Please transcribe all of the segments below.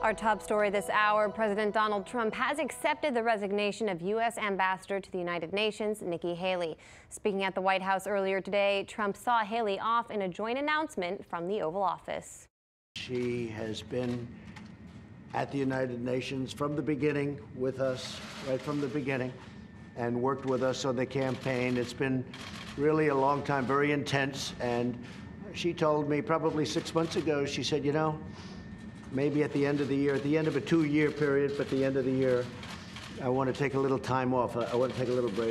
Our top story this hour, President Donald Trump has accepted the resignation of U.S. Ambassador to the United Nations, Nikki Haley. Speaking at the White House earlier today, Trump saw Haley off in a joint announcement from the Oval Office. She has been at the United Nations from the beginning with us, right from the beginning, and worked with us on the campaign. It's been really a long time, very intense, and she told me probably 6 months ago, she said, you know, maybe at the end of the year, at the end of a 2-year period, but the end of the year, I want to take a little time off. I want to take a little break.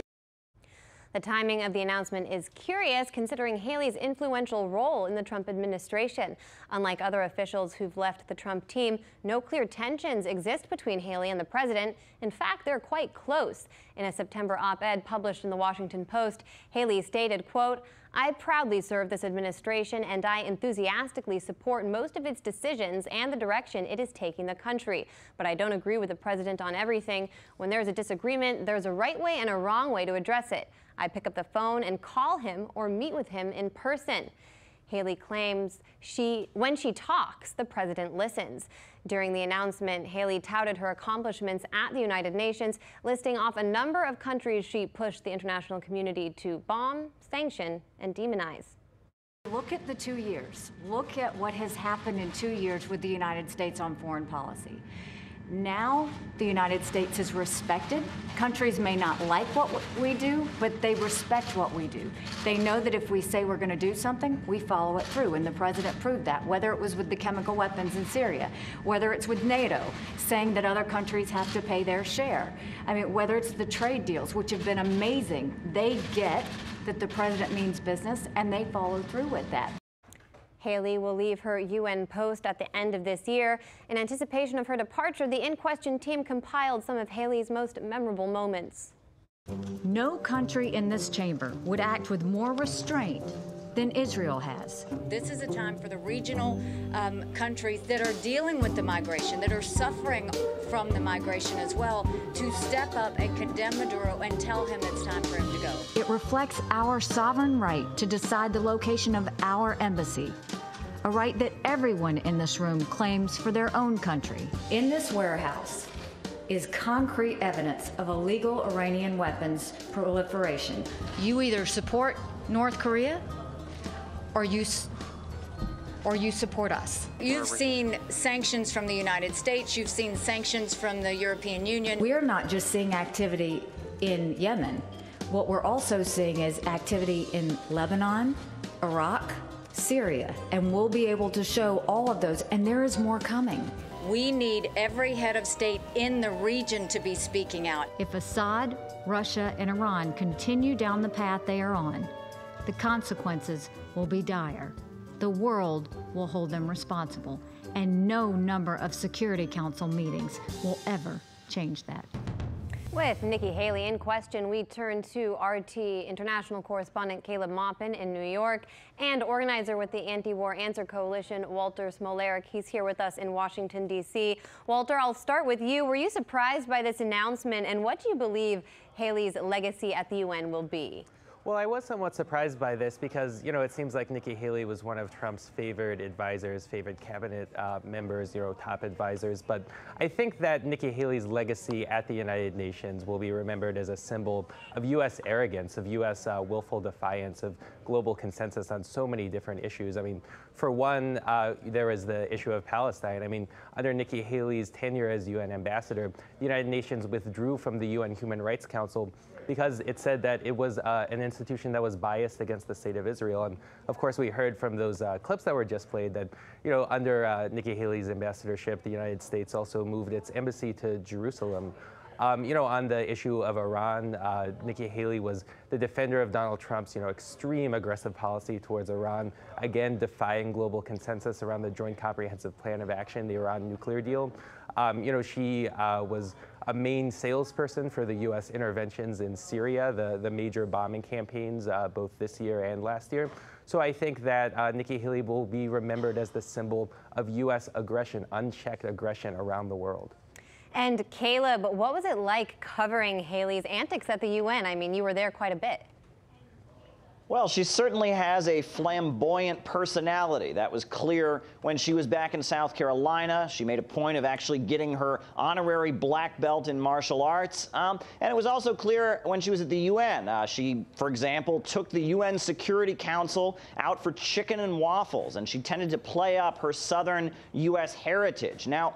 The timing of the announcement is curious considering Haley's influential role in the Trump administration. Unlike other officials who've left the Trump team, no clear tensions exist between Haley and the president. In fact, they're quite close. In a September op-ed published in the Washington Post, Haley stated, quote, "I proudly serve this administration and I enthusiastically support most of its decisions and the direction it is taking the country. But I don't agree with the president on everything. When there's a disagreement, there's a right way and a wrong way to address it. I pick up the phone and call him or meet with him in person." Haley claims when she talks, the president listens. During the announcement, Haley touted her accomplishments at the United Nations, listing off a number of countries she pushed the international community to bomb, sanction, and demonize. Look at the 2 years. Look at what has happened in 2 years with the United States on foreign policy. Now the United States is respected. Countries may not like what we do, but they respect what we do. They know that if we say we're going to do something, we follow it through, and the president proved that, whether it was with the chemical weapons in Syria, whether it's with NATO, saying that other countries have to pay their share. I mean, whether it's the trade deals, which have been amazing. They get that the president means business, and they follow through with that. Haley will leave her UN post at the end of this year. In anticipation of her departure, the In Question team compiled some of Haley's most memorable moments. No country in this chamber would act with more restraint than Israel has. This is a time for the regional countries that are dealing with the migration, that are suffering from the migration as well, to step up and condemn Maduro and tell him it's time for him to go. It reflects our sovereign right to decide the location of our embassy, a right that everyone in this room claims for their own country. In this warehouse is concrete evidence of illegal Iranian weapons proliferation. You either support North Korea or you support us. You've seen sanctions from the United States. You've seen sanctions from the European Union. We're not just seeing activity in Yemen. What we're also seeing is activity in Lebanon, Iraq, Syria, and we'll be able to show all of those, and there is more coming. We need every head of state in the region to be speaking out. If Assad, Russia, and Iran continue down the path they are on, the consequences will be dire. The world will hold them responsible, and no number of Security Council meetings will ever change that. With Nikki Haley in question, we turn to RT international correspondent Caleb Maupin in New York and organizer with the Anti-War Answer Coalition, Walter Smolarek. He's here with us in Washington, D.C. Walter, I'll start with you. Were you surprised by this announcement, and what do you believe Haley's legacy at the UN will be? Well, I was somewhat surprised by this because, you know, it seems like Nikki Haley was one of Trump's favored advisors, favorite cabinet members, top advisors. But I think that Nikki Haley's legacy at the United Nations will be remembered as a symbol of U.S. arrogance, of U.S. Willful defiance, of global consensus on so many different issues. I mean, for one, there is the issue of Palestine. I mean, under Nikki Haley's tenure as UN ambassador, the United Nations withdrew from the UN Human Rights Council because it said that it was an institution that was biased against the state of Israel. And of course, we heard from those clips that were just played that, under Nikki Haley's ambassadorship, the United States also moved its embassy to Jerusalem. On the issue of Iran, Nikki Haley was the defender of Donald Trump's, extreme aggressive policy towards Iran, again, defying global consensus around the Joint Comprehensive Plan of Action, the Iran nuclear deal. She was a main salesperson for the U.S. interventions in Syria, the major bombing campaigns both this year and last year. So I think that Nikki Haley will be remembered as the symbol of U.S. aggression, unchecked aggression around the world. And Caleb, what was it like covering Haley's antics at the UN? I mean, you were there quite a bit. Well, she certainly has a flamboyant personality. That was clear when she was back in South Carolina. She made a point of actually getting her honorary black belt in martial arts. And it was also clear when she was at the UN. She, for example, took the UN Security Council out for chicken and waffles, and she tended to play up her southern U.S. heritage. Now,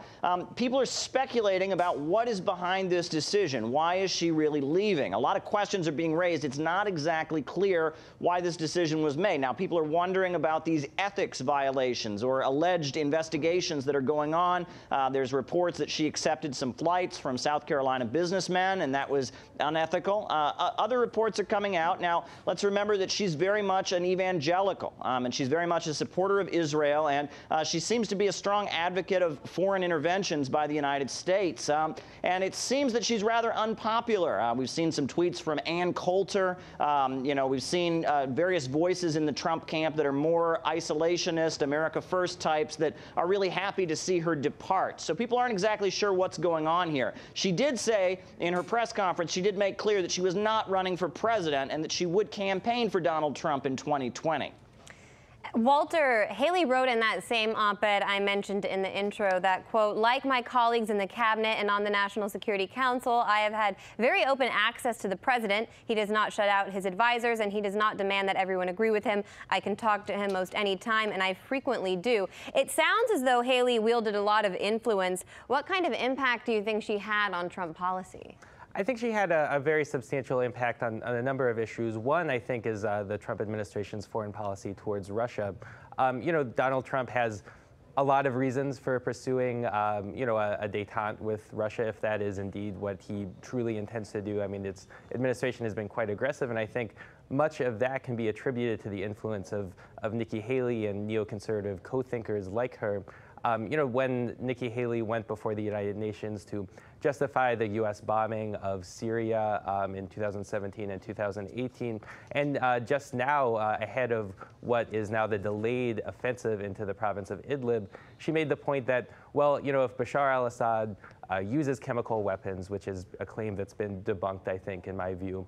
people are speculating about what is behind this decision. Why is she really leaving? A lot of questions are being raised. It's not exactly clear why this decision was made. Now, people are wondering about these ethics violations or alleged investigations that are going on. There's reports that she accepted some flights from South Carolina businessmen, and that was unethical. Other reports are coming out. Now, let's remember that she's very much an evangelical, and she's very much a supporter of Israel, and she seems to be a strong advocate of foreign interventions by the United States. And it seems that she's rather unpopular. We've seen some tweets from Ann Coulter. We've seen various voices in the Trump camp that are more isolationist, America First types that are really happy to see her depart. So people aren't exactly sure what's going on here. She did say in her press conference, she did make clear that she was not running for president and that she would campaign for Donald Trump in 2020. Walter, Haley wrote in that same op-ed I mentioned in the intro that, quote, like my colleagues in the cabinet and on the National Security Council, I have had very open access to the president. He does not shut out his advisors, and he does not demand that everyone agree with him. I can talk to him most any time, and I frequently do. It sounds as though Haley wielded a lot of influence. What kind of impact do you think she had on Trump policy? I think she had a very substantial impact on a number of issues. One, I think, is the Trump administration's foreign policy towards Russia. Donald Trump has a lot of reasons for pursuing, a détente with Russia, if that is indeed what he truly intends to do. I mean, its administration has been quite aggressive, and I think much of that can be attributed to the influence of Nikki Haley and neoconservative co-thinkers like her. When Nikki Haley went before the United Nations to justify the U.S. bombing of Syria in 2017 and 2018, and just now, ahead of what is now the delayed offensive into the province of Idlib, she made the point that, well, if Bashar al-Assad uses chemical weapons, which is a claim that's been debunked, I think, in my view,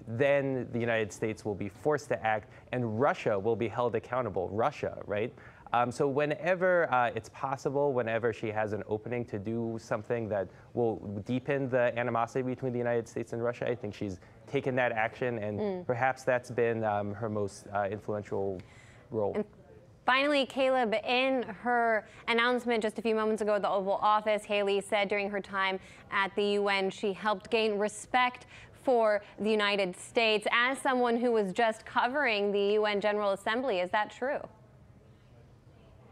then the United States will be forced to act, and Russia will be held accountable. Russia, right? So whenever it's possible, whenever she has an opening to do something that will deepen the animosity between the United States and Russia, I think she's taken that action, and perhaps that's been her most influential role. And finally, Caleb, in her announcement just a few moments ago at the Oval Office, Haley said during her time at the UN she helped gain respect for the United States. As someone who was just covering the UN General Assembly, is that true?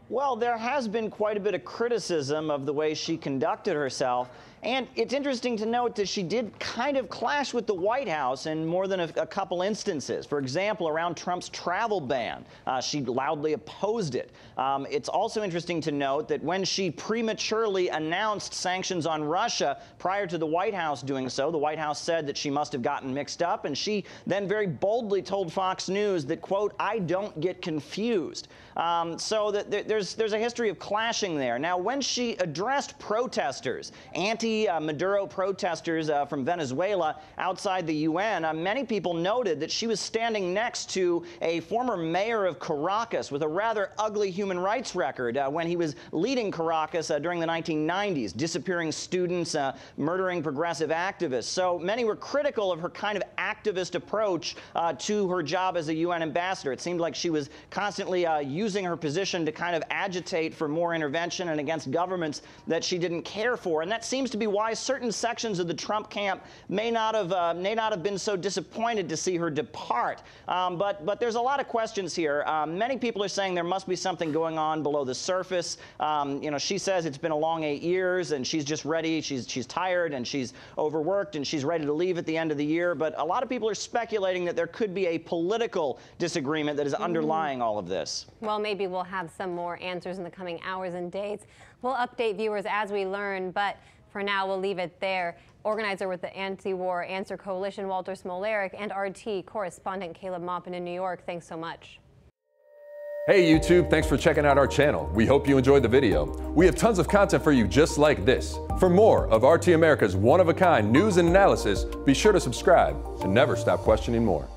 Well, there has been quite a bit of criticism of the way she conducted herself. And it's interesting to note that she did kind of clash with the White House in more than a couple instances. For example, around Trump's travel ban, she loudly opposed it. It's also interesting to note that when she prematurely announced sanctions on Russia prior to the White House doing so, the White House said that she must have gotten mixed up, and she then very boldly told Fox News that, quote, I don't get confused. So that there's a history of clashing there. Now, when she addressed protesters, Maduro protesters from Venezuela outside the UN, many people noted that she was standing next to a former mayor of Caracas with a rather ugly human rights record when he was leading Caracas during the 1990s, disappearing students, murdering progressive activists. So many were critical of her kind of activist approach to her job as a UN ambassador. It seemed like she was constantly using her position to kind of agitate for more intervention and against governments that she didn't care for. And that seems to be why certain sections of the Trump camp may not have been so disappointed to see her depart. But there's a lot of questions here. Many people are saying there must be something going on below the surface. She says it's been a long 8 years and she's just ready. She's tired and she's overworked and she's ready to leave at the end of the year. But a lot of people are speculating that there could be a political disagreement that is underlying all of this. Well, maybe we'll have some more answers in the coming hours and days. We'll update viewers as we learn, but for now, we'll leave it there. Organizer with the Anti-War Answer Coalition, Walter Smolarek, and RT correspondent Caleb Maupin in New York. Thanks so much. Hey YouTube, thanks for checking out our channel. We hope you enjoyed the video. We have tons of content for you just like this. For more of RT America's one-of-a-kind news and analysis, be sure to subscribe and never stop questioning more.